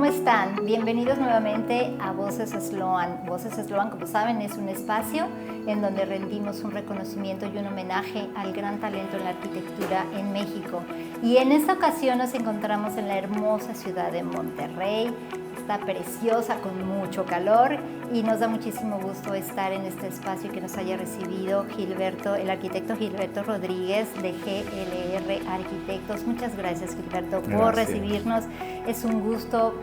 están? Bienvenidos nuevamente a Voces Sloan. Voces Sloan, como saben, es un espacio en donde rendimos un reconocimiento y un homenaje al gran talento en la arquitectura en México. Y en esta ocasión nos encontramos en la hermosa ciudad de Monterrey. Está preciosa, con mucho calor, y nos da muchísimo gusto estar en este espacio y que nos haya recibido el arquitecto Gilberto Rodríguez de GLR Arquitectos. Muchas gracias, Gilberto, por recibirnos. Es un gusto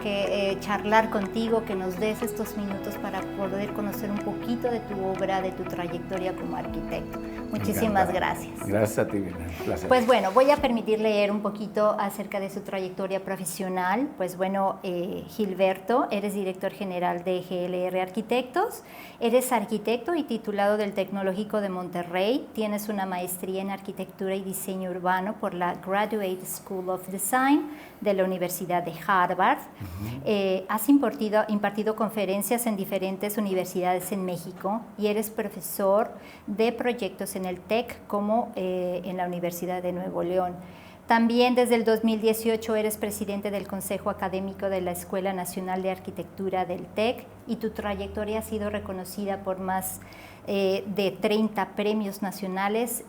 charlar contigo, que nos des estos minutos para poder conocer un poquito de tu obra, de tu trayectoria como arquitecto. Muchísimas gracias. Gracias a ti, Vilma. Un placer. Pues bueno, voy a permitir leer un poquito acerca de su trayectoria profesional. Pues bueno, Gilberto, eres director general de GLR Arquitectos, eres arquitecto y titulado del Tecnológico de Monterrey, tienes una maestría en arquitectura y diseño urbano por la Graduate School of Design de la Universidad de Harvard. Has impartido conferencias en diferentes universidades en México y eres profesor de proyectos en el TEC, como en la Universidad de Nuevo León. También desde el 2018 eres presidente del Consejo Académico de la Escuela Nacional de Arquitectura del TEC, y tu trayectoria ha sido reconocida por más de 30 premios nacionales,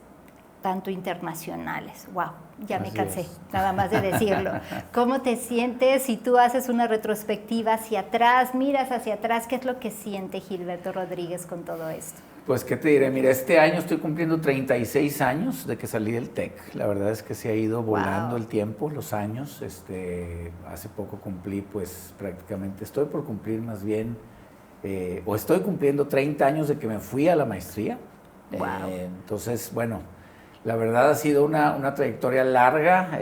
tanto internacionales. ¡Wow! Ya me cansé, nada más de decirlo. ¿Cómo te sientes si tú haces una retrospectiva hacia atrás, miras hacia atrás? ¿Qué es lo que siente Gilberto Rodríguez con todo esto? Pues, ¿qué te diré? Mira, este año estoy cumpliendo 36 años de que salí del TEC. La verdad es que se ha ido volando el tiempo, los años. Hace poco cumplí, pues, prácticamente, estoy por cumplir más bien, estoy cumpliendo 30 años de que me fui a la maestría. Entonces, bueno, la verdad ha sido una trayectoria larga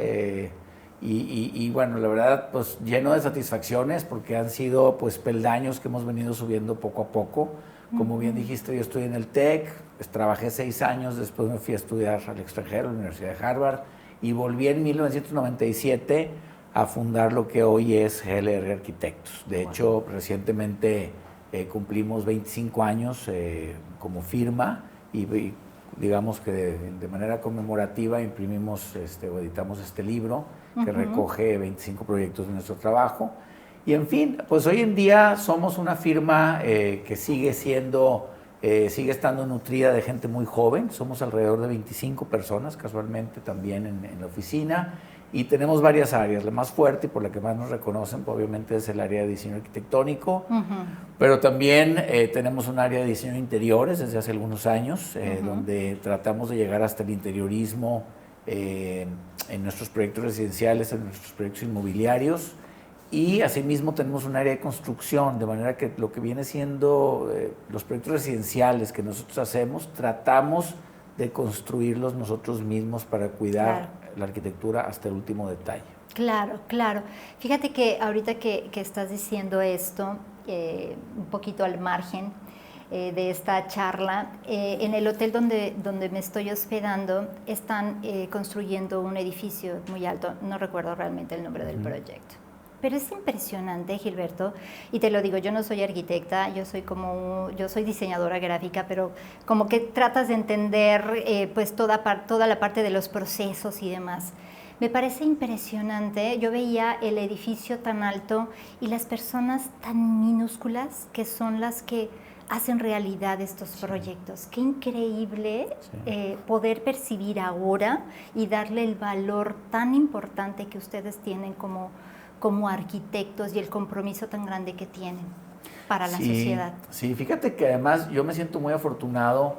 y bueno, la verdad, pues, lleno de satisfacciones, porque han sido, pues, peldaños que hemos venido subiendo poco a poco. Como bien dijiste, yo estoy en el TEC, trabajé 6 años, después me fui a estudiar al extranjero, a la Universidad de Harvard, y volví en 1997 a fundar lo que hoy es GLR Arquitectos. De hecho, recientemente cumplimos 25 años como firma, y digamos que de manera conmemorativa imprimimos o editamos este libro que recoge 25 proyectos de nuestro trabajo. Y en fin, pues hoy en día somos una firma que sigue estando nutrida de gente muy joven. Somos alrededor de 25 personas, casualmente, también en la oficina. Y tenemos varias áreas. La más fuerte y por la que más nos reconocen, pues, obviamente, es el área de diseño arquitectónico. Pero también tenemos un área de diseño de interiores desde hace algunos años, donde tratamos de llegar hasta el interiorismo en nuestros proyectos residenciales, en nuestros proyectos inmobiliarios. Y asimismo tenemos un área de construcción, de manera que lo que viene siendo los proyectos residenciales que nosotros hacemos, tratamos de construirlos nosotros mismos para cuidar la arquitectura hasta el último detalle. Claro, claro. Fíjate que ahorita que estás diciendo esto, un poquito al margen de esta charla, en el hotel donde me estoy hospedando están construyendo un edificio muy alto, no recuerdo realmente el nombre del proyecto. Pero es impresionante, Gilberto, y te lo digo, yo no soy arquitecta, yo soy diseñadora gráfica, pero como que tratas de entender pues toda la parte de los procesos y demás. Me parece impresionante. Yo veía el edificio tan alto y las personas tan minúsculas que son las que hacen realidad estos proyectos. Qué increíble poder percibir ahora y darle el valor tan importante que ustedes tienen como arquitectos y el compromiso tan grande que tienen para la sociedad. Sí, fíjate que además yo me siento muy afortunado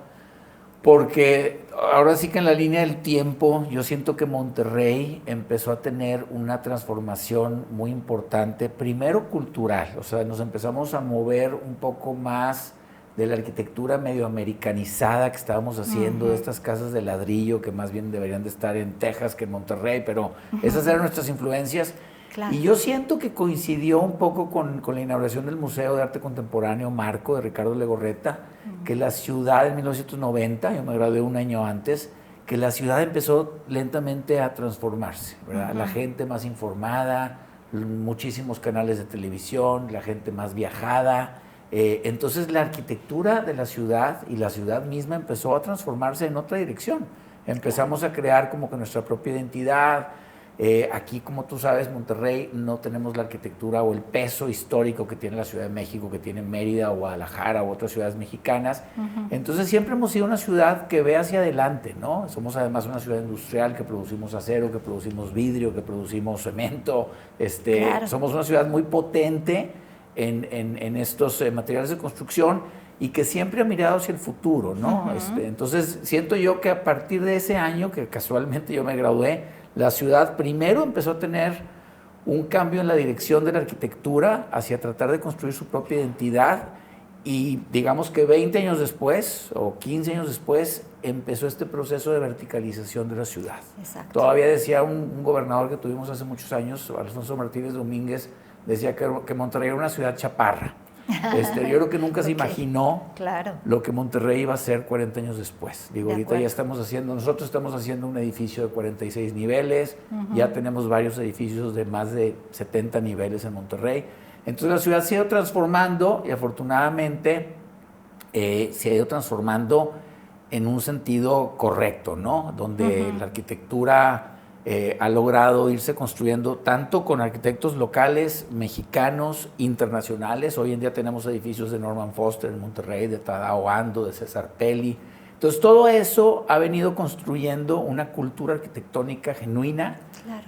porque ahora sí que en la línea del tiempo yo siento que Monterrey empezó a tener una transformación muy importante, primero cultural, o sea, nos empezamos a mover un poco más de la arquitectura medio americanizada que estábamos haciendo, de estas casas de ladrillo que más bien deberían de estar en Texas que en Monterrey, pero esas eran nuestras influencias. Claro. Y yo siento que coincidió un poco con la inauguración del Museo de Arte Contemporáneo Marco de Ricardo Legorreta, que la ciudad en 1990, yo me gradué un año antes, que la ciudad empezó lentamente a transformarse, ¿verdad? La gente más informada, muchísimos canales de televisión, la gente más viajada. Entonces la arquitectura de la ciudad y la ciudad misma empezó a transformarse en otra dirección. Empezamos a crear como que nuestra propia identidad. Aquí, como tú sabes, Monterrey no tenemos la arquitectura o el peso histórico que tiene la Ciudad de México, que tiene Mérida o Guadalajara u otras ciudades mexicanas. Entonces siempre hemos sido una ciudad que ve hacia adelante, ¿no? Somos además una ciudad industrial, que producimos acero, que producimos vidrio, que producimos cemento. Claro. Somos una ciudad muy potente en estos materiales de construcción y que siempre ha mirado hacia el futuro, ¿no? Entonces siento yo que a partir de ese año, que casualmente yo me gradué, la ciudad primero empezó a tener un cambio en la dirección de la arquitectura hacia tratar de construir su propia identidad, y digamos que 20 años después o 15 años después empezó este proceso de verticalización de la ciudad. Exacto. Todavía decía un gobernador que tuvimos hace muchos años, Alfonso Martínez Domínguez, decía que Monterrey era una ciudad chaparra. Yo creo que nunca se imaginó lo que Monterrey iba a ser 40 años después. Digo, ahorita ya nosotros estamos haciendo un edificio de 46 niveles, ya tenemos varios edificios de más de 70 niveles en Monterrey. Entonces la ciudad se ha ido transformando y afortunadamente se ha ido transformando en un sentido correcto, ¿no? Donde la arquitectura ha logrado irse construyendo tanto con arquitectos locales, mexicanos, internacionales. Hoy en día tenemos edificios de Norman Foster en Monterrey, de Tadao Ando, de César Pelli. Entonces todo eso ha venido construyendo una cultura arquitectónica genuina,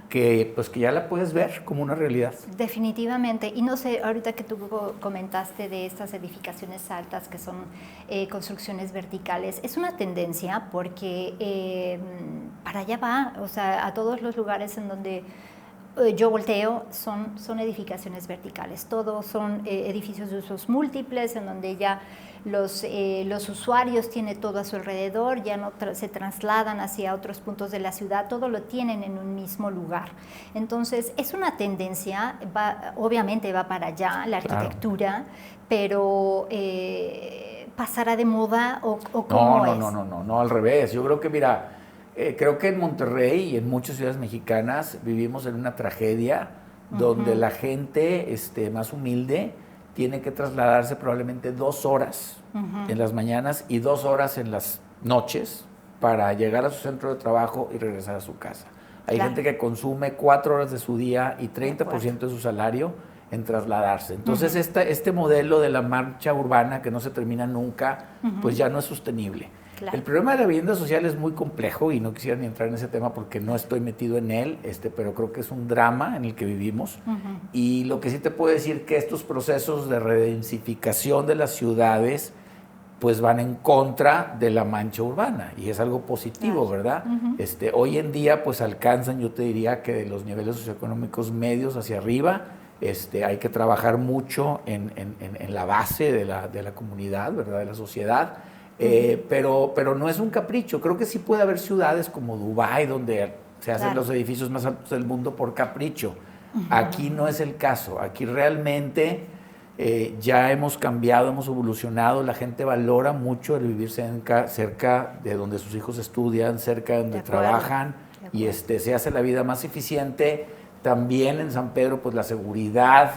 que ya la puedes ver como una realidad. Definitivamente. Y no sé, ahorita que tú comentaste de estas edificaciones altas que son construcciones verticales, es una tendencia porque para allá va, o sea, a todos los lugares en donde yo volteo son edificaciones verticales. Todos son edificios de usos múltiples, en donde ya los usuarios tienen todo a su alrededor, ya no se trasladan hacia otros puntos de la ciudad, todo lo tienen en un mismo lugar. Entonces, es una tendencia, obviamente va para allá la arquitectura, pero ¿pasará de moda o cómo es? No, al revés. Yo creo que, mira, creo que en Monterrey y en muchas ciudades mexicanas vivimos en una tragedia donde la gente más humilde tiene que trasladarse probablemente 2 horas en las mañanas y 2 horas en las noches para llegar a su centro de trabajo y regresar a su casa. Hay gente que consume 4 horas de su día y 30% de su salario en trasladarse. Entonces este modelo de la marcha urbana que no se termina nunca, pues ya no es sostenible. El problema de la vivienda social es muy complejo y no quisiera ni entrar en ese tema porque no estoy metido en él, pero creo que es un drama en el que vivimos. Y lo que sí te puedo decir que estos procesos de redensificación de las ciudades pues van en contra de la mancha urbana y es algo positivo, ¿verdad? Hoy en día pues alcanzan, yo te diría que de los niveles socioeconómicos medios hacia arriba, hay que trabajar mucho en la base de la comunidad, ¿verdad? De la sociedad. Pero no es un capricho. Creo que sí puede haber ciudades como Dubái donde se hacen los edificios más altos del mundo por capricho. Aquí no es el caso. Aquí realmente ya hemos cambiado, hemos evolucionado. La gente valora mucho el vivir cerca de donde sus hijos estudian, cerca de donde trabajan, y se hace la vida más eficiente. También en San Pedro, pues la seguridad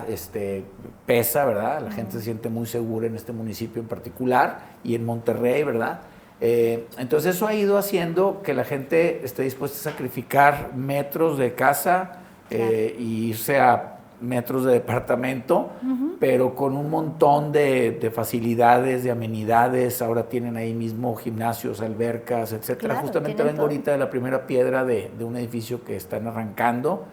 pesa, ¿verdad? La gente se siente muy segura en este municipio en particular y en Monterrey, ¿verdad? Entonces eso ha ido haciendo que la gente esté dispuesta a sacrificar metros de casa y irse a metros de departamento, pero con un montón de facilidades, de amenidades. Ahora tienen ahí mismo gimnasios, albercas, etcétera. Justamente vengo ahorita de la primera piedra de un edificio que están arrancando,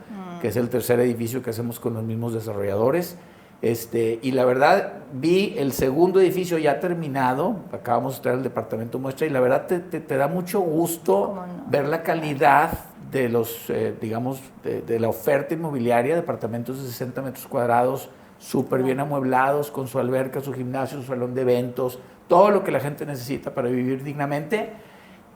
que es el tercer edificio que hacemos con los mismos desarrolladores. Y la verdad, vi el segundo edificio ya terminado, acabamos de traer el departamento muestra, y la verdad te da mucho gusto ver la calidad de los, digamos, de la oferta inmobiliaria, departamentos de 60 metros cuadrados, súper bien amueblados, con su alberca, su gimnasio, su salón de eventos, todo lo que la gente necesita para vivir dignamente.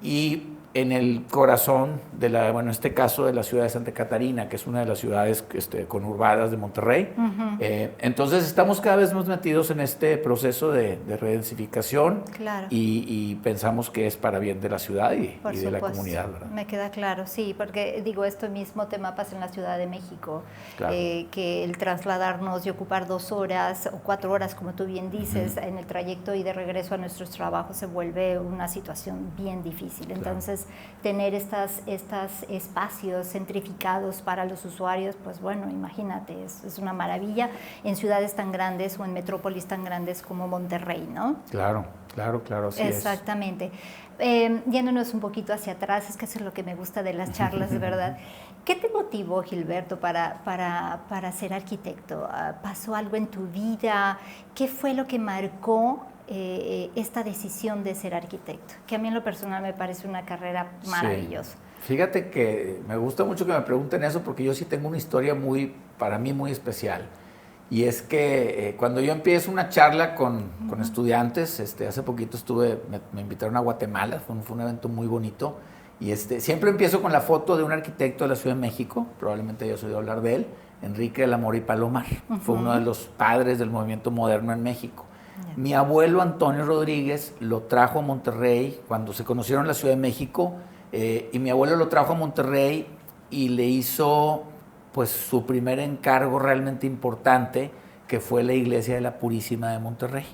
Y en el corazón de en este caso de la ciudad de Santa Catarina, que es una de las ciudades conurbadas de Monterrey. Entonces estamos cada vez más metidos en este proceso de redensificación y pensamos que es para bien de la ciudad y de la comunidad, ¿verdad? Me queda claro, sí, porque digo, esto mismo tema pasa en la Ciudad de México, que el trasladarnos y ocupar 2 horas o 4 horas, como tú bien dices, en el trayecto y de regreso a nuestros trabajos se vuelve una situación bien difícil. Entonces, Entonces, tener estos espacios centrificados para los usuarios, pues bueno, imagínate, es una maravilla en ciudades tan grandes o en metrópolis tan grandes como Monterrey, ¿no? Claro, así Exactamente. Yéndonos un poquito hacia atrás, es que eso es lo que me gusta de las charlas, de verdad. ¿Qué te motivó, Gilberto, para ser arquitecto? ¿Pasó algo en tu vida? ¿Qué fue lo que marcó esta decisión de ser arquitecto? Que a mí en lo personal me parece una carrera maravillosa. Sí. Fíjate que me gusta mucho que me pregunten eso porque yo sí tengo una historia para mí muy especial. Y es que cuando yo empiezo una charla con estudiantes, hace poquito me invitaron a Guatemala, fue un evento muy bonito, y siempre empiezo con la foto de un arquitecto de la Ciudad de México, probablemente hayas oído hablar de él, Enrique de la Mora y Palomar, fue uno de los padres del movimiento moderno en México. Mi abuelo Antonio Rodríguez lo trajo a Monterrey cuando se conocieron en la Ciudad de México, y mi abuelo lo trajo a Monterrey y le hizo pues su primer encargo realmente importante, que fue la Iglesia de la Purísima de Monterrey.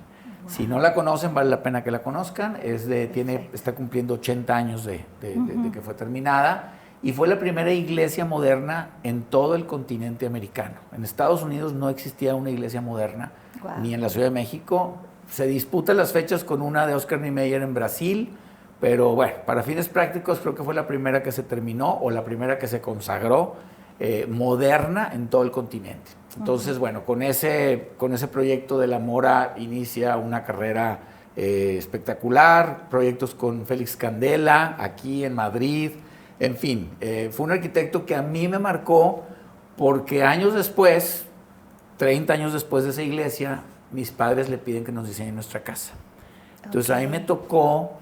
Wow. Si no la conocen, vale la pena que la conozcan. Está cumpliendo 80 años de que fue terminada, y fue la primera iglesia moderna en todo el continente americano. En Estados Unidos no existía una iglesia moderna, ni en la Ciudad de México. Se disputan las fechas con una de Oscar Niemeyer en Brasil, pero bueno, para fines prácticos creo que fue la primera que se terminó o la primera que se consagró moderna en todo el continente. Entonces, bueno, con ese proyecto de la Mora inicia una carrera espectacular, proyectos con Félix Candela, aquí en Madrid, en fin, fue un arquitecto que a mí me marcó porque años después, 30 años después de esa iglesia, mis padres le piden que nos diseñen nuestra casa. Entonces, a mí me tocó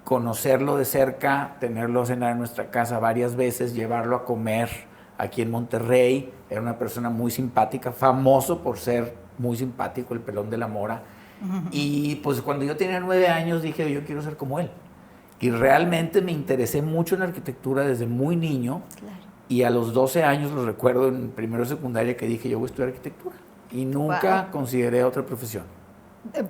conocerlo de cerca, tenerlo a cenar en nuestra casa varias veces, llevarlo a comer aquí en Monterrey. Era una persona muy simpática, famoso por ser muy simpático, el pelón de la Mora. Y pues cuando yo tenía 9 años dije, yo quiero ser como él. Y realmente me interesé mucho en arquitectura desde muy niño. Claro. Y a los 12 años, lo recuerdo en primero de secundaria, que dije, yo voy a estudiar arquitectura. Y nunca consideré otra profesión.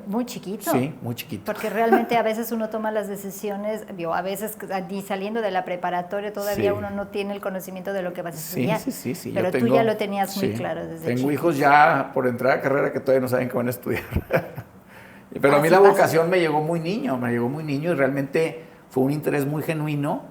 Muy chiquito. Sí, muy chiquito. Porque realmente a veces uno toma las decisiones, a veces ni saliendo de la preparatoria todavía uno no tiene el conocimiento de lo que vas a estudiar. Sí. Pero tú ya lo tenías muy claro desde chiquito. Tengo hijos ya por entrar a carrera que todavía no saben qué van a estudiar. Pero a mí la vocación me llegó muy niño y realmente fue un interés muy genuino.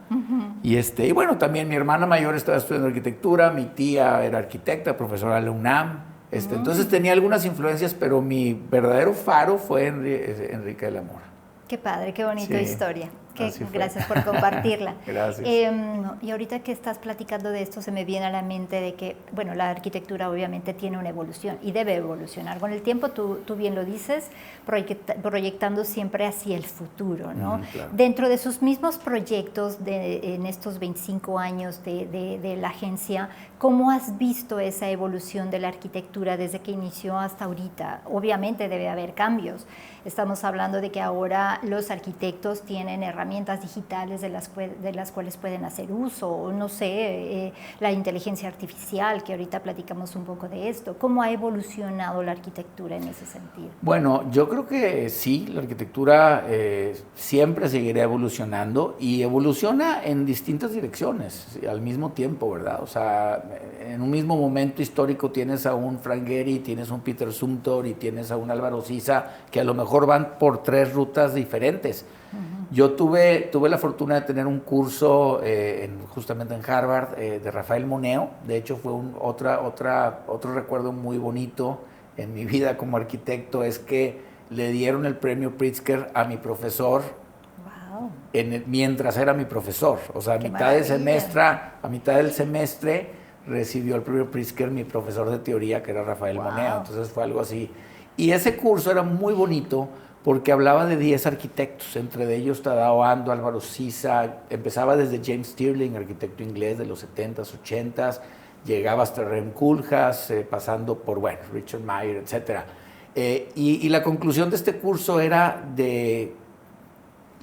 Y bueno, también mi hermana mayor estaba estudiando arquitectura, mi tía era arquitecta, profesora de la UNAM. Entonces tenía algunas influencias, pero mi verdadero faro fue Enrique de la Mora. Qué padre, qué bonita historia. Gracias por compartirla. Gracias. Y ahorita que estás platicando de esto, se me viene a la mente de que, bueno, la arquitectura obviamente tiene una evolución y debe evolucionar. Con el tiempo, tú bien lo dices, proyectando siempre hacia el futuro, ¿no? Claro. Dentro de sus mismos proyectos en estos 25 años de la agencia, ¿cómo has visto esa evolución de la arquitectura desde que inició hasta ahorita? Obviamente debe haber cambios. Estamos hablando de que ahora los arquitectos tienen herramientas digitales de las cuales pueden hacer uso, no sé, la inteligencia artificial, que ahorita platicamos un poco de esto. ¿Cómo ha evolucionado la arquitectura en ese sentido? Bueno, yo creo que sí, la arquitectura siempre seguirá evolucionando y evoluciona en distintas direcciones al mismo tiempo, ¿verdad? O sea, en un mismo momento histórico tienes a un Frank Gehry, tienes a un Peter Zumthor y tienes a un Álvaro Siza, que a lo mejor van por 3 rutas diferentes. Yo tuve la fortuna de tener un curso justamente en Harvard de Rafael Moneo. De hecho, fue otro recuerdo muy bonito en mi vida como arquitecto, es que le dieron el premio Pritzker a mi profesor. Wow. Mientras era mi profesor. O sea, a mitad del semestre recibió el premio Pritzker mi profesor de teoría, que era Rafael Moneo. Entonces fue algo así. Y ese curso era muy bonito porque hablaba de 10 arquitectos, entre ellos Tadao Ando, Álvaro Siza. Empezaba desde James Stirling, arquitecto inglés de los 70s, 80s, llegaba hasta Rem Koolhaas, pasando por, Richard Meier, etc. Y la conclusión de este curso era de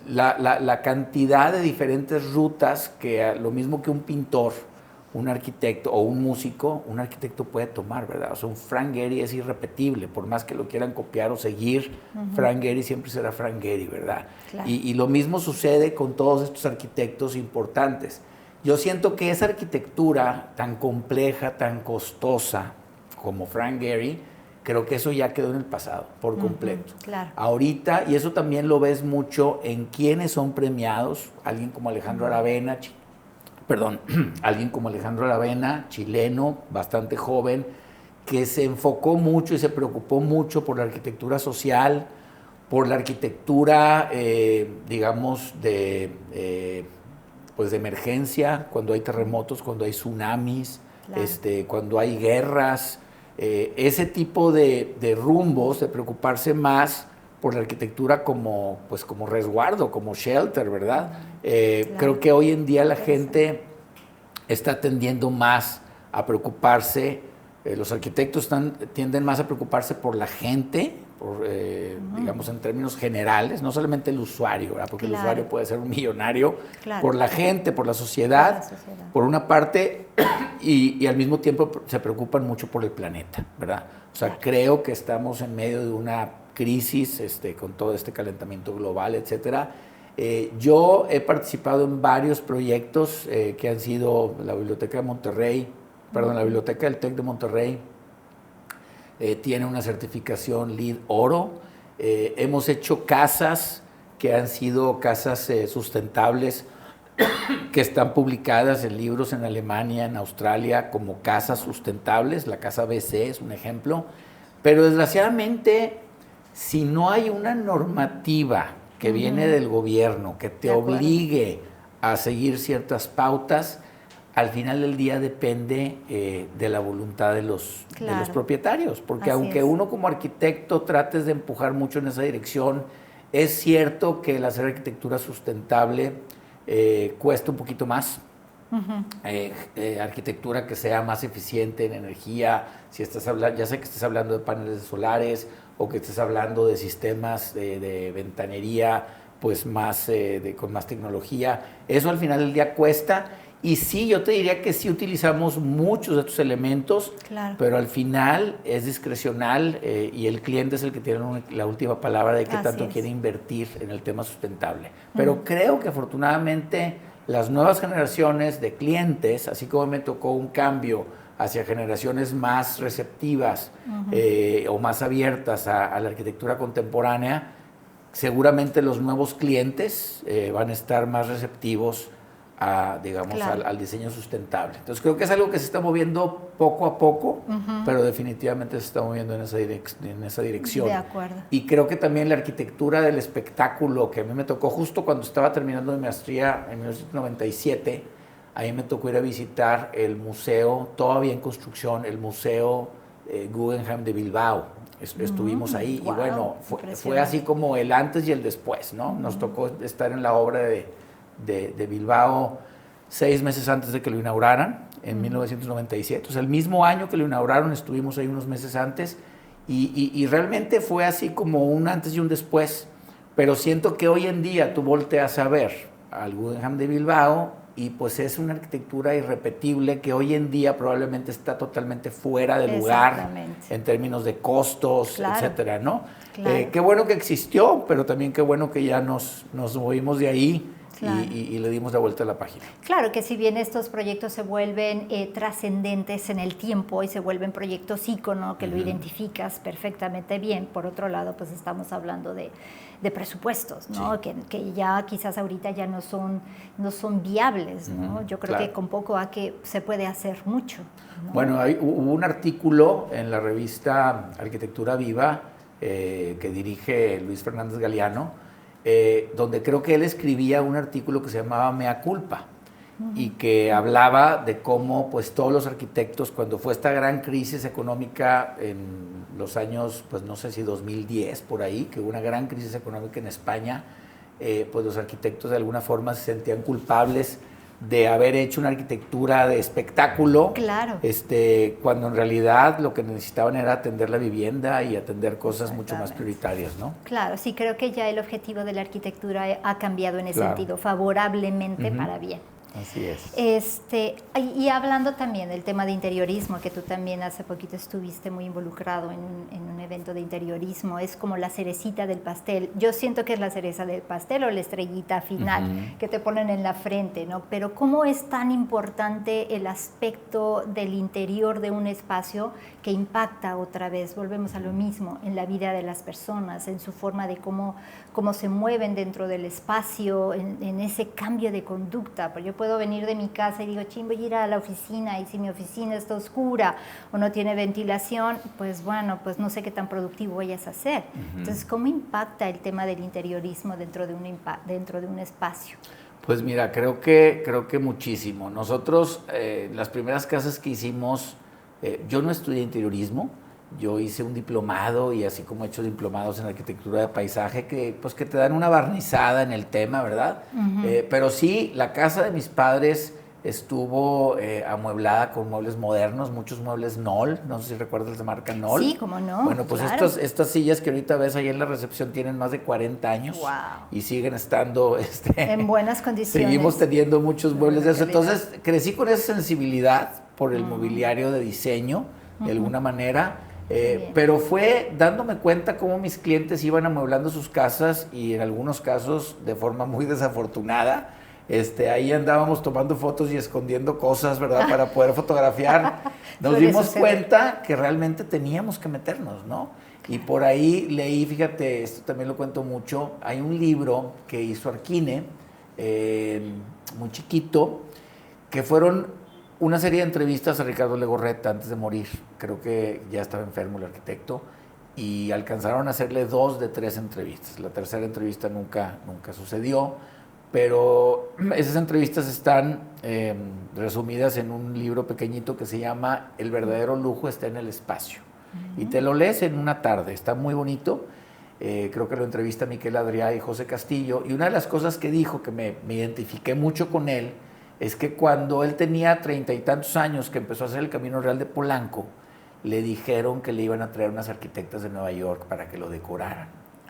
la cantidad de diferentes rutas que, lo mismo que un pintor un arquitecto o un músico, un arquitecto puede tomar, ¿verdad? O sea, un Frank Gehry es irrepetible, por más que lo quieran copiar o seguir, Frank Gehry siempre será Frank Gehry, ¿verdad? Claro. Y lo mismo sucede con todos estos arquitectos importantes. Yo siento que esa arquitectura tan compleja, tan costosa como Frank Gehry, creo que eso ya quedó en el pasado, por completo. Claro. Ahorita, y eso también lo ves mucho en quienes son premiados, alguien como Alejandro Aravena, alguien como Alejandro Aravena, chileno, bastante joven, que se enfocó mucho y se preocupó mucho por la arquitectura social, por la arquitectura, digamos, pues de emergencia, cuando hay terremotos, cuando hay tsunamis, claro. Cuando hay guerras, ese tipo de rumbos, de preocuparse más por la arquitectura como resguardo, como shelter, ¿verdad? Claro. Creo que hoy en día la gente está tendiendo más a preocuparse, los arquitectos tienden más a preocuparse por la gente, digamos en términos generales, no solamente el usuario, ¿verdad? Porque claro. El usuario puede ser un millonario, claro. Por la gente, por la sociedad, por una parte, y al mismo tiempo se preocupan mucho por el planeta, ¿verdad? O sea, claro. Creo que estamos en medio de una crisis con todo este calentamiento global, etcétera. Yo he participado en varios proyectos que han sido la Biblioteca de Monterrey, la Biblioteca del TEC de Monterrey, tiene una certificación LEED Oro. Hemos hecho casas que han sido casas sustentables, que están publicadas en libros en Alemania, en Australia, como casas sustentables. La casa BC es un ejemplo. Pero desgraciadamente, si no hay una normativa que viene del gobierno, que te obligue a seguir ciertas pautas, al final del día depende de la voluntad de los propietarios, porque aunque uno como arquitecto trates de empujar mucho en esa dirección, es cierto que el hacer arquitectura sustentable cuesta un poquito más. Arquitectura que sea más eficiente en energía, si estás hablando, ya sé que estés hablando de paneles solares o que estés hablando de sistemas de ventanería, pues con más tecnología, eso al final del día cuesta. Y sí, yo te diría que sí utilizamos muchos de estos elementos, claro. Pero al final es discrecional y el cliente es el que tiene la última palabra de qué tanto quiere invertir en el tema sustentable. Pero creo que afortunadamente las nuevas generaciones de clientes, así como me tocó un cambio hacia generaciones más receptivas o más abiertas a la arquitectura contemporánea, seguramente los nuevos clientes van a estar más receptivos digamos, al diseño sustentable. Entonces creo que es algo que se está moviendo poco a poco, pero definitivamente se está moviendo en esa dirección. De acuerdo. Y creo que también la arquitectura del espectáculo, que a mí me tocó justo cuando estaba terminando mi maestría en 1997, ahí me tocó ir a visitar el museo, todavía en construcción, el Museo Guggenheim de Bilbao. Estuvimos ahí y bueno, fue así como el antes y el después, ¿no? Nos tocó estar en la obra de Bilbao 6 meses antes de que lo inauguraran, en 1997. O sea, el mismo año que lo inauguraron estuvimos ahí unos meses antes y realmente fue así como un antes y un después. Pero siento que hoy en día tú volteas a ver al Guggenheim de Bilbao y pues es una arquitectura irrepetible que hoy en día probablemente está totalmente fuera de lugar en términos de costos, etcétera, ¿no? Claro. Qué bueno que existió, pero también qué bueno que ya nos movimos de ahí. Claro. Y le dimos la vuelta a la página. Claro, que si bien estos proyectos se vuelven trascendentes en el tiempo y se vuelven proyectos ícono, que lo identificas perfectamente bien, por otro lado, pues estamos hablando de presupuestos, ¿no? Sí. Que ya quizás ahorita ya no son viables, ¿no? Yo creo que con poco se puede hacer mucho, ¿no? Bueno, hubo un artículo en la revista Arquitectura Viva que dirige Luis Fernández Galeano, donde creo que él escribía un artículo que se llamaba Mea Culpa y que hablaba de cómo pues todos los arquitectos, cuando fue esta gran crisis económica en los años, pues no sé si 2010 por ahí, que hubo una gran crisis económica en España, pues los arquitectos de alguna forma se sentían culpables de haber hecho una arquitectura de espectáculo, claro. Cuando en realidad lo que necesitaban era atender la vivienda y atender cosas mucho más prioritarias, ¿no? Claro, sí, creo que ya el objetivo de la arquitectura ha cambiado en ese sentido, favorablemente para bien. Así es. Y hablando también del tema de interiorismo, que tú también hace poquito estuviste muy involucrado en un evento de interiorismo, es como la cerecita del pastel. Yo siento que es la cereza del pastel o la estrellita final que te ponen en la frente, ¿no? Pero ¿cómo es tan importante el aspecto del interior de un espacio que impacta otra vez, volvemos a lo mismo, en la vida de las personas, en su forma de cómo se mueven dentro del espacio, en ese cambio de conducta? Porque yo puedo venir de mi casa y digo, ching, voy a ir a la oficina, y si mi oficina está oscura o no tiene ventilación, pues bueno, pues no sé qué tan productivo vayas a ser. Entonces, ¿cómo impacta el tema del interiorismo dentro de un espacio? Pues mira, creo que muchísimo. Nosotros, las primeras casas que hicimos, yo no estudié interiorismo, yo hice un diplomado y así como he hecho diplomados en arquitectura de paisaje que te dan una barnizada en el tema, ¿verdad? Pero sí, la casa de mis padres estuvo amueblada con muebles modernos, muchos muebles Knoll, no sé si recuerdas la marca Knoll. Sí, cómo no. Bueno, pues claro. estas sillas que ahorita ves ahí en la recepción tienen más de 40 años. Wow. Y siguen estando en buenas condiciones. Seguimos teniendo muchos muebles de eso. Entonces, crecí con esa sensibilidad por el mobiliario de diseño, de alguna manera. Pero fue dándome cuenta cómo mis clientes iban amueblando sus casas y en algunos casos de forma muy desafortunada. Ahí andábamos tomando fotos y escondiendo cosas, ¿verdad? Para poder fotografiar. Nos dimos cuenta que realmente teníamos que meternos, ¿no? Y por ahí leí, fíjate, esto también lo cuento mucho, hay un libro que hizo Arquine, muy chiquito, que fueron una serie de entrevistas a Ricardo Legorreta antes de morir. Creo que ya estaba enfermo el arquitecto y alcanzaron a hacerle 2 de 3 entrevistas. La tercera entrevista nunca sucedió, pero esas entrevistas están resumidas en un libro pequeñito que se llama El verdadero lujo está en el espacio. Y te lo lees en una tarde, está muy bonito. Creo que lo entrevista Miquel Adrià y José Castillo. Y una de las cosas que dijo, que me identifiqué mucho con él, es que cuando él tenía 30 y tantos años, que empezó a hacer el Camino Real de Polanco, le dijeron que le iban a traer unas arquitectas de Nueva York para que lo decoraran.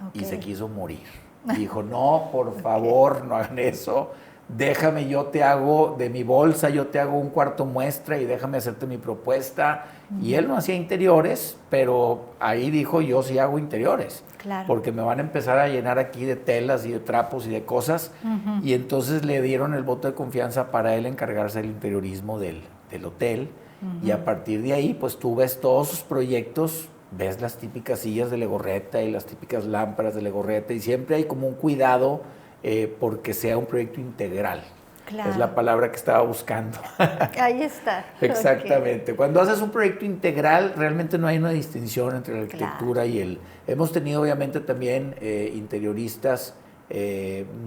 Okay. Y se quiso morir. Dijo, no, por favor, no hagan eso. Déjame, yo te hago de mi bolsa, yo te hago un cuarto muestra y déjame hacerte mi propuesta. Y él no hacía interiores, pero ahí dijo, yo sí hago interiores. Claro. Porque me van a empezar a llenar aquí de telas y de trapos y de cosas. Y entonces le dieron el voto de confianza para él encargarse del interiorismo del hotel. Y a partir de ahí, pues tú ves todos sus proyectos, ves las típicas sillas de Legorreta y las típicas lámparas de Legorreta, y siempre hay como un cuidado porque sea un proyecto integral. Claro. Es la palabra que estaba buscando. Ahí está. Exactamente. Okay. Cuando haces un proyecto integral, realmente no hay una distinción entre la arquitectura y el... Hemos tenido obviamente también interioristas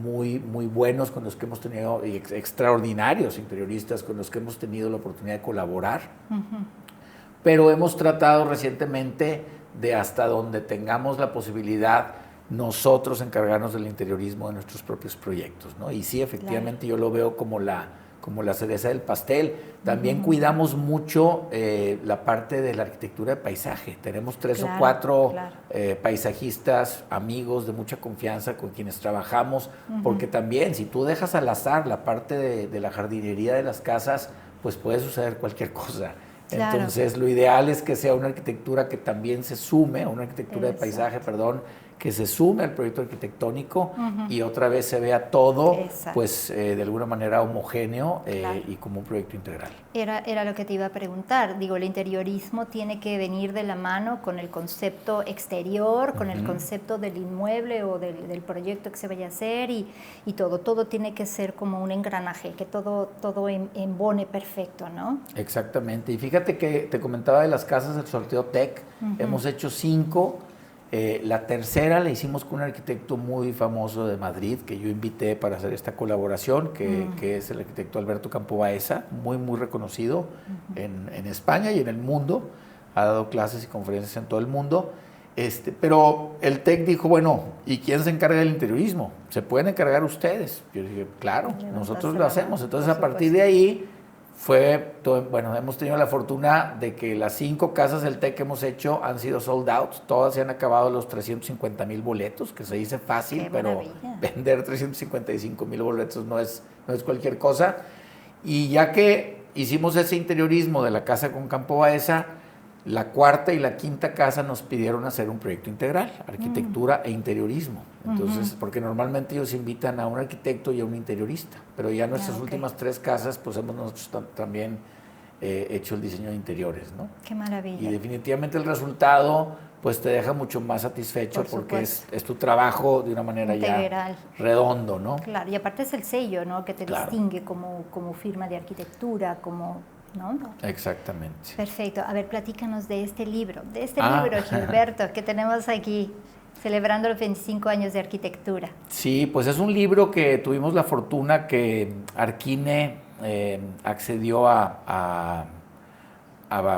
muy buenos con los que hemos tenido, extraordinarios interioristas con los que hemos tenido la oportunidad de colaborar. Pero hemos tratado recientemente de, hasta donde tengamos la posibilidad, nosotros encargarnos del interiorismo de nuestros propios proyectos, ¿no? Y sí, efectivamente, yo lo veo como la cereza del pastel. También cuidamos mucho la parte de la arquitectura de paisaje. Tenemos 3 o 4 paisajistas, amigos de mucha confianza con quienes trabajamos, porque también si tú dejas al azar la parte de la jardinería de las casas, pues puede suceder cualquier cosa. Claro. Entonces, lo ideal es que sea una arquitectura que también se sume, una arquitectura de paisaje, perdón, que se sume al proyecto arquitectónico y otra vez se vea todo, pues de alguna manera homogéneo y como un proyecto integral. Era lo que te iba a preguntar. Digo, el interiorismo tiene que venir de la mano con el concepto exterior, con el concepto del inmueble o del proyecto que se vaya a hacer y todo tiene que ser como un engranaje, que todo embone perfecto, ¿no? Exactamente. Y fíjate que te comentaba de las casas del sorteo TEC, hemos hecho 5. La tercera la hicimos con un arquitecto muy famoso de Madrid que yo invité para hacer esta colaboración, que es el arquitecto Alberto Campo Baeza, muy reconocido en España y en el mundo, ha dado clases y conferencias en todo el mundo, pero el TEC dijo, bueno, ¿y quién se encarga del interiorismo? ¿Se pueden encargar ustedes? Yo dije, claro, nosotros lo hacemos. Entonces a partir de ahí hemos tenido la fortuna de que las 5 casas del TEC que hemos hecho han sido sold out, todas se han acabado los 350,000 boletos, que se dice fácil, pero vender 355,000 boletos no es cualquier cosa. Y ya que hicimos ese interiorismo de la casa con Campo Baeza, la cuarta y la quinta casa nos pidieron hacer un proyecto integral, arquitectura e interiorismo. Entonces, porque normalmente ellos invitan a un arquitecto y a un interiorista, pero ya nuestras últimas 3 casas, pues hemos nosotros también hecho el diseño de interiores, ¿no? Qué maravilla. Y definitivamente el resultado, pues te deja mucho más satisfecho porque es tu trabajo de una manera integral, ya redondo, ¿no? Claro, y aparte es el sello, ¿no? Que te distingue como firma de arquitectura, como... ¿no? Exactamente. Perfecto. A ver, platícanos de este libro, Gilberto, que tenemos aquí, celebrando los 25 años de arquitectura. Sí, pues es un libro que tuvimos la fortuna que Arquine accedió a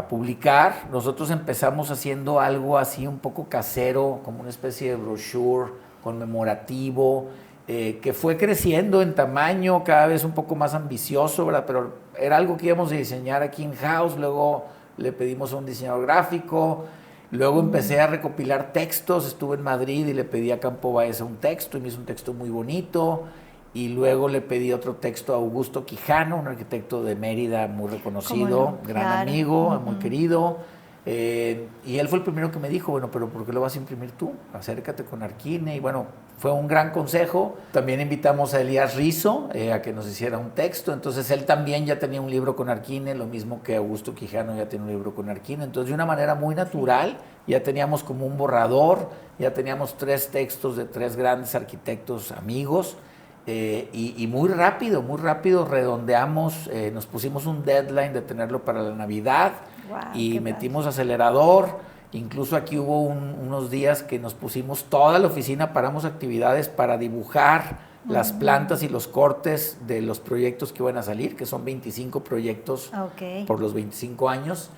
publicar. Nosotros empezamos haciendo algo así un poco casero, como una especie de brochure conmemorativo, que fue creciendo en tamaño, cada vez un poco más ambicioso, ¿verdad? Pero era algo que íbamos a diseñar aquí in-house, luego le pedimos a un diseñador gráfico, luego empecé a recopilar textos, estuve en Madrid y le pedí a Campo Baeza un texto y me hizo un texto muy bonito, y luego le pedí otro texto a Augusto Quijano, un arquitecto de Mérida muy reconocido, gran amigo, muy querido. Y él fue el primero que me dijo, bueno, pero ¿por qué lo vas a imprimir tú? Acércate con Arquine. Y bueno, fue un gran consejo. También invitamos a Elías Rizo a que nos hiciera un texto. Entonces él también ya tenía un libro con Arquine, lo mismo que Augusto Quijano ya tiene un libro con Arquine. Entonces de una manera muy natural ya teníamos como un borrador, ya teníamos 3 textos de 3 grandes arquitectos amigos. Y muy rápido redondeamos, nos pusimos un deadline de tenerlo para la Navidad. Wow, y metimos acelerador, incluso aquí hubo unos días que nos pusimos toda la oficina, paramos actividades para dibujar las plantas y los cortes de los proyectos que iban a salir, que son 25 proyectos por los 25 años,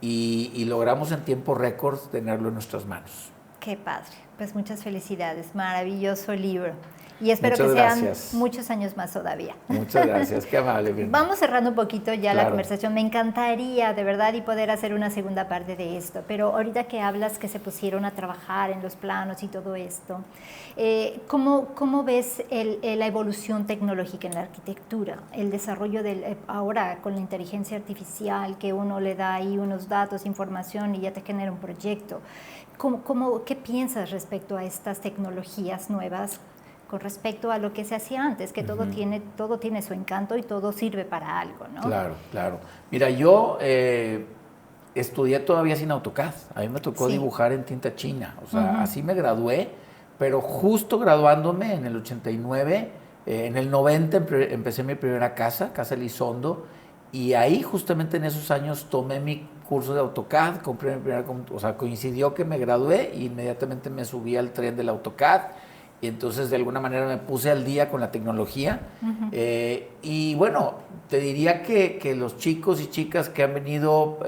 y logramos en tiempo récord tenerlo en nuestras manos. Qué padre, pues muchas felicidades, maravilloso libro. Y espero que sean muchos años más todavía. Muchas gracias, qué amable. Bien. Vamos cerrando un poquito ya la conversación. Me encantaría, de verdad, y poder hacer una segunda parte de esto. Pero ahorita que hablas que se pusieron a trabajar en los planos y todo esto, ¿cómo ves la evolución tecnológica en la arquitectura? El desarrollo ahora con la inteligencia artificial, que uno le da ahí unos datos, información y ya te genera un proyecto. ¿Qué piensas respecto a estas tecnologías nuevas con respecto a lo que se hacía antes, que todo tiene su encanto y todo sirve para algo, ¿no? Claro. Mira, yo estudié todavía sin AutoCAD. A mí me tocó dibujar en tinta china. O sea, así me gradué, pero justo graduándome en el 89, en el 90 empecé mi primera casa Elizondo, y ahí justamente en esos años tomé mi curso de AutoCAD, compré mi primera, o sea, coincidió que me gradué e inmediatamente me subí al tren del AutoCAD. Y entonces de alguna manera me puse al día con la tecnología. Y bueno, te diría que los chicos y chicas que han venido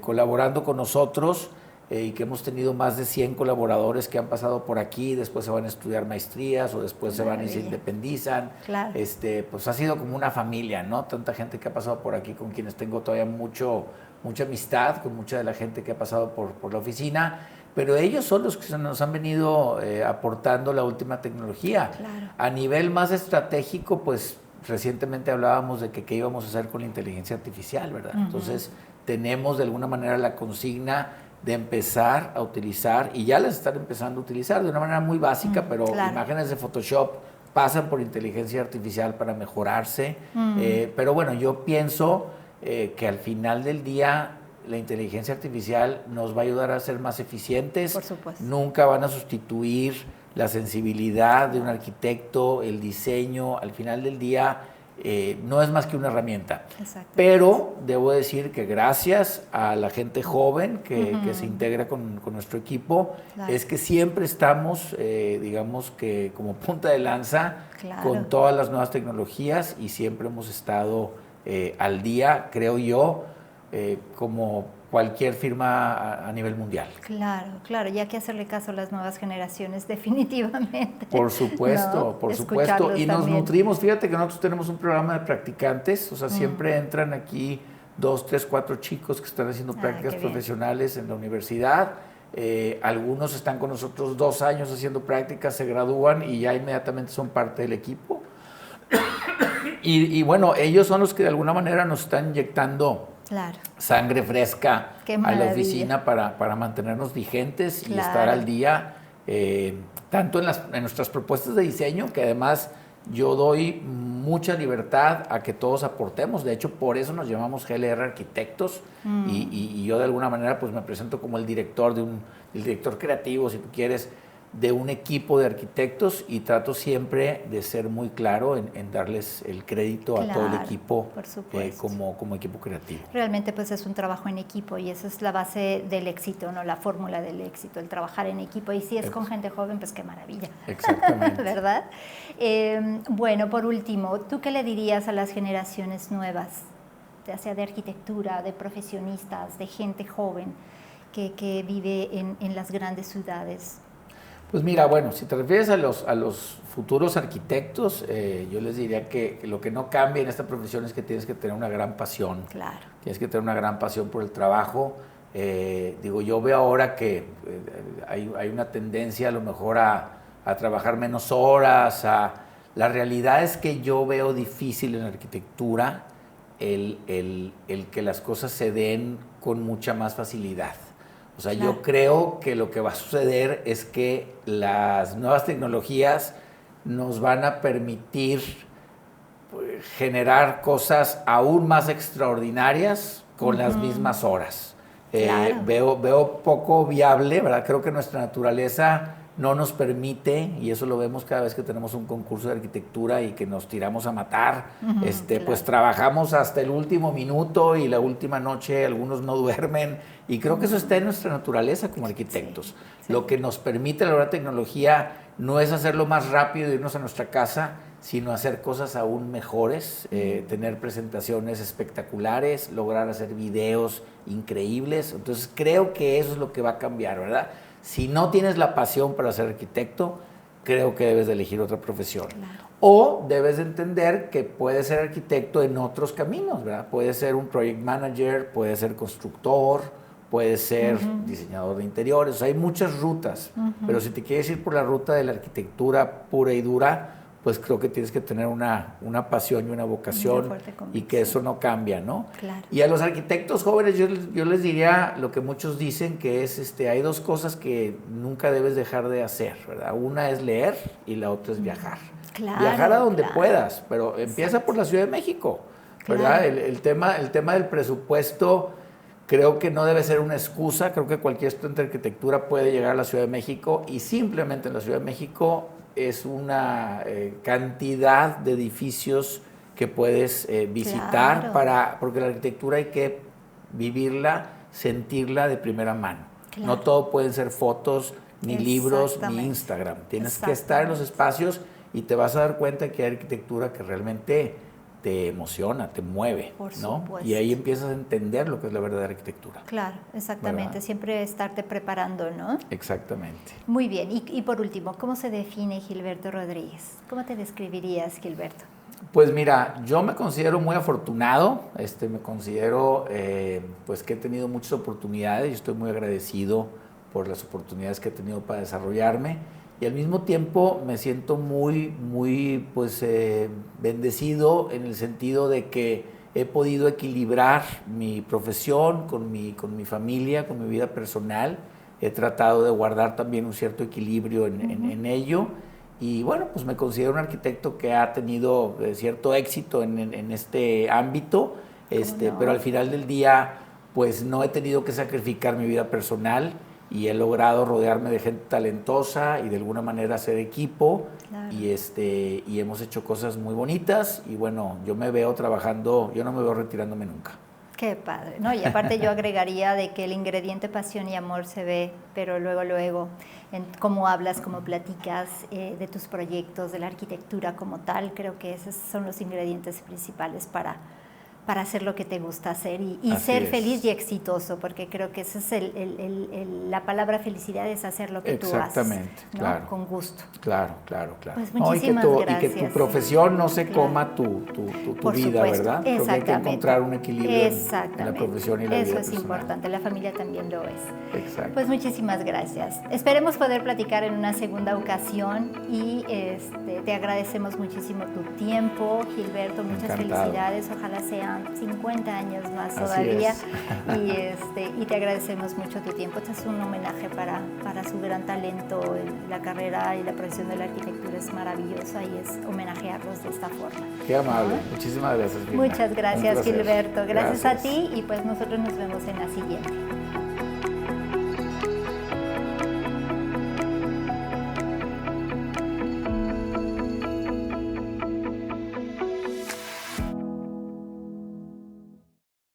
colaborando con nosotros y que hemos tenido más de 100 colaboradores que han pasado por aquí, después se van a estudiar maestrías o después se van y se independizan. Claro. Pues ha sido como una familia, ¿no? Tanta gente que ha pasado por aquí con quienes tengo todavía mucha amistad, con mucha de la gente que ha pasado por la oficina. Pero ellos son los que nos han venido aportando la última tecnología. Claro. A nivel más estratégico, pues recientemente hablábamos de qué íbamos a hacer con la inteligencia artificial, ¿verdad? Entonces tenemos de alguna manera la consigna de empezar a utilizar, y ya las están empezando a utilizar de una manera muy básica, pero imágenes de Photoshop pasan por inteligencia artificial para mejorarse. Pero bueno, yo pienso que al final del día la inteligencia artificial nos va a ayudar a ser más eficientes. Por supuesto. Nunca van a sustituir la sensibilidad de un arquitecto, el diseño. Al final del día no es más que una herramienta. Pero debo decir que gracias a la gente joven que se integra con nuestro equipo, es que siempre estamos, digamos que como punta de lanza con todas las nuevas tecnologías, y siempre hemos estado al día, creo yo, como cualquier firma a nivel mundial. Claro, y hay que hacerle caso a las nuevas generaciones, definitivamente. Por supuesto, ¿no? Por supuesto. Y nos nutrimos, fíjate que nosotros tenemos un programa de practicantes, o sea, siempre entran aquí 2, 3, 4 chicos que están haciendo prácticas profesionales en la universidad. Algunos están con nosotros 2 años haciendo prácticas, se gradúan y ya inmediatamente son parte del equipo. Y bueno, ellos son los que de alguna manera nos están inyectando claro. sangre fresca a la oficina para mantenernos vigentes y estar al día, tanto en nuestras propuestas de diseño, que además yo doy mucha libertad a que todos aportemos. De hecho, por eso nos llamamos GLR Arquitectos y yo de alguna manera pues me presento como el director el director creativo, si tú quieres, de un equipo de arquitectos, y trato siempre de ser muy claro en darles el crédito a todo el equipo como equipo creativo. Realmente pues es un trabajo en equipo y esa es la base del éxito, ¿no? La fórmula del éxito, el trabajar en equipo, y si es con gente joven, pues qué maravilla. Exactamente. ¿Verdad? Bueno, por último, ¿tú qué le dirías a las generaciones nuevas, ya sea de arquitectura, de profesionistas, de gente joven que vive en las grandes ciudades? Pues mira, bueno, si te refieres a los futuros arquitectos, yo les diría que lo que no cambia en esta profesión es que tienes que tener una gran pasión. Claro. Tienes que tener una gran pasión por el trabajo. Yo veo ahora que hay una tendencia a lo mejor a trabajar menos horas. La realidad es que yo veo difícil en la arquitectura el que las cosas se den con mucha más facilidad. O sea, claro. Yo creo que lo que va a suceder es que las nuevas tecnologías nos van a permitir generar cosas aún más extraordinarias con las mismas horas. Claro. Veo poco viable, ¿verdad? Creo que nuestra naturaleza no nos permite, y eso lo vemos cada vez que tenemos un concurso de arquitectura y que nos tiramos a matar, claro. Pues trabajamos hasta el último minuto y la última noche algunos no duermen, y creo que eso está en nuestra naturaleza como arquitectos. Sí. Lo que nos permite la nueva tecnología no es hacerlo más rápido e irnos a nuestra casa, sino hacer cosas aún mejores, tener presentaciones espectaculares, lograr hacer videos increíbles. Entonces creo que eso es lo que va a cambiar, ¿verdad? Si no tienes la pasión para ser arquitecto, creo que debes de elegir otra profesión. Claro. O debes de entender que puedes ser arquitecto en otros caminos, ¿verdad? Puedes ser un project manager, puedes ser constructor, puedes ser diseñador de interiores. O sea, hay muchas rutas, pero si te quieres ir por la ruta de la arquitectura pura y dura, pues creo que tienes que tener una pasión y una vocación, y que eso no cambia, ¿no? Claro. Y a los arquitectos jóvenes yo les diría lo que muchos dicen, que es, hay dos cosas que nunca debes dejar de hacer, ¿verdad? Una es leer y la otra es viajar. Claro, viajar a donde puedas, pero empieza por la Ciudad de México, ¿verdad? Claro. El tema del presupuesto creo que no debe ser una excusa. Creo que cualquier estudiante de arquitectura puede llegar a la Ciudad de México, y simplemente en la Ciudad de México es una cantidad de edificios que puedes visitar, claro. Porque la arquitectura hay que vivirla, sentirla de primera mano. Claro. No todo pueden ser fotos, ni libros, ni Instagram. Tienes que estar en los espacios y te vas a dar cuenta que hay arquitectura que realmente te emociona, te mueve, ¿no? Y ahí empiezas a entender lo que es la verdadera arquitectura. Claro, exactamente. ¿Verdad? Siempre estarte preparando, ¿no? Exactamente. Muy bien. Y por último, ¿cómo se define Gilberto Rodríguez? ¿Cómo te describirías, Gilberto? Pues mira, yo me considero muy afortunado. Me considero pues que he tenido muchas oportunidades y estoy muy agradecido por las oportunidades que he tenido para desarrollarme. Y al mismo tiempo me siento muy pues, bendecido en el sentido de que he podido equilibrar mi profesión con mi familia, con mi vida personal. He tratado de guardar también un cierto equilibrio en ello. Y bueno, pues me considero un arquitecto que ha tenido cierto éxito en este ámbito, no. Pero al final del día pues no he tenido que sacrificar mi vida personal, y he logrado rodearme de gente talentosa y de alguna manera hacer equipo. Claro. Y hemos hecho cosas muy bonitas, y bueno, yo me veo trabajando, yo no me veo retirándome nunca. Qué padre, ¿no? Y aparte yo agregaría de que el ingrediente pasión y amor se ve, pero luego, en cómo hablas, cómo platicas de tus proyectos, de la arquitectura como tal, creo que esos son los ingredientes principales para hacer lo que te gusta hacer y ser feliz y exitoso, porque creo que esa es la palabra felicidad, es hacer lo que tú haces. Exactamente, ¿no? claro. Con gusto. Claro. Pues muchísimas gracias. Y que tu profesión no se coma tu vida, ¿verdad? Creo que hay que encontrar un equilibrio en la profesión y la vida Eso es personal. importante, la familia también lo es. Exacto. Pues muchísimas gracias. Esperemos poder platicar en una segunda ocasión y te agradecemos muchísimo tu tiempo, Gilberto, muchas felicidades, ojalá sean 50 años más todavía. Y te agradecemos mucho tu tiempo. Este es un homenaje para su gran talento. La carrera y la profesión de la arquitectura es maravillosa y es homenajearlos de esta forma. Qué amable. Muchísimas gracias, Vilma. Muchas gracias, Gilberto. Gracias a Gracias. ti y pues nosotros nos vemos en la siguiente.